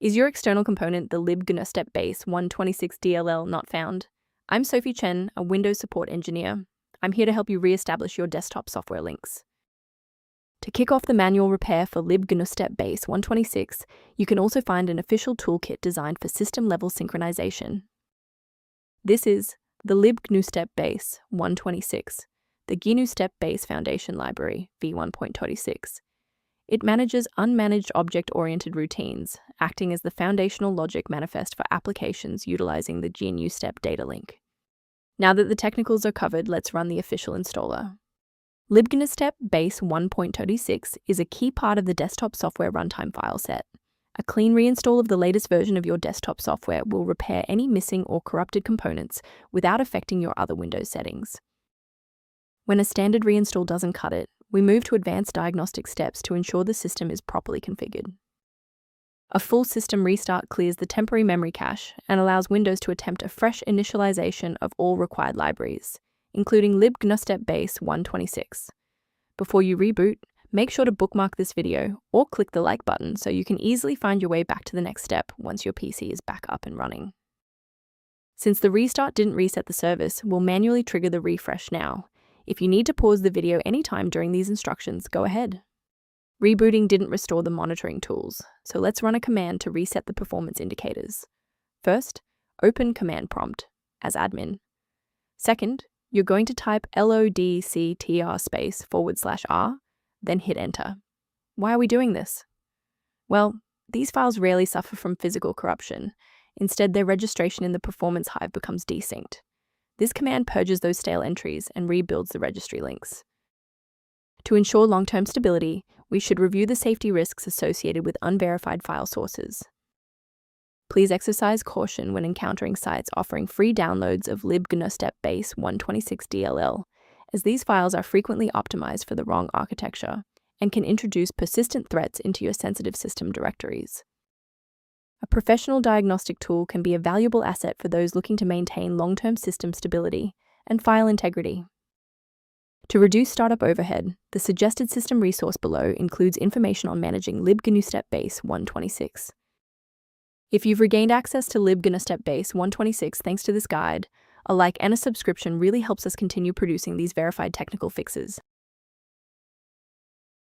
Is your external component the libgnustep Base-1.26.dll not found? I'm Sophie Chen, a Windows support engineer. I'm here to help you re-establish your desktop software links. To kick off the manual repair for libgnustep Base-1.26, you can also find an official toolkit designed for system-level synchronization. This is the libgnustep Base-1.26, the GNUstep Base Foundation Library v1.26. It manages unmanaged object-oriented routines, acting as the foundational logic manifest for applications utilizing the GNUstep data link. Now that the technicals are covered, let's run the official installer. Libgnustep Base-1.26 is a key part of the desktop software runtime file set. A clean reinstall of the latest version of your desktop software will repair any missing or corrupted components without affecting your other Windows settings. When a standard reinstall doesn't cut it, we move to advanced diagnostic steps to ensure the system is properly configured. A full system restart clears the temporary memory cache and allows Windows to attempt a fresh initialization of all required libraries, including libgnustep Base-1.26. Before you reboot, make sure to bookmark this video or click the like button so you can easily find your way back to the next step once your PC is back up and running. Since the restart didn't reset the service, we'll manually trigger the refresh now. If you need to pause the video anytime during these instructions, go ahead. Rebooting didn't restore the monitoring tools, so let's run a command to reset the performance indicators. First, open command prompt as admin. Second, you're going to type lodctr/r, then hit enter. Why are we doing this? Well, these files rarely suffer from physical corruption. Instead, their registration in the performance hive becomes desynced. This command purges those stale entries and rebuilds the registry links. To ensure long-term stability, we should review the safety risks associated with unverified file sources. Please exercise caution when encountering sites offering free downloads of libgnustep Base-1.26.dll, as these files are frequently optimized for the wrong architecture and can introduce persistent threats into your sensitive system directories. A professional diagnostic tool can be a valuable asset for those looking to maintain long-term system stability and file integrity. To reduce startup overhead, the suggested system resource below includes information on managing libgnustep Base-1.26. If you've regained access to libgnustep Base-1.26 thanks to this guide, a like and a subscription really helps us continue producing these verified technical fixes.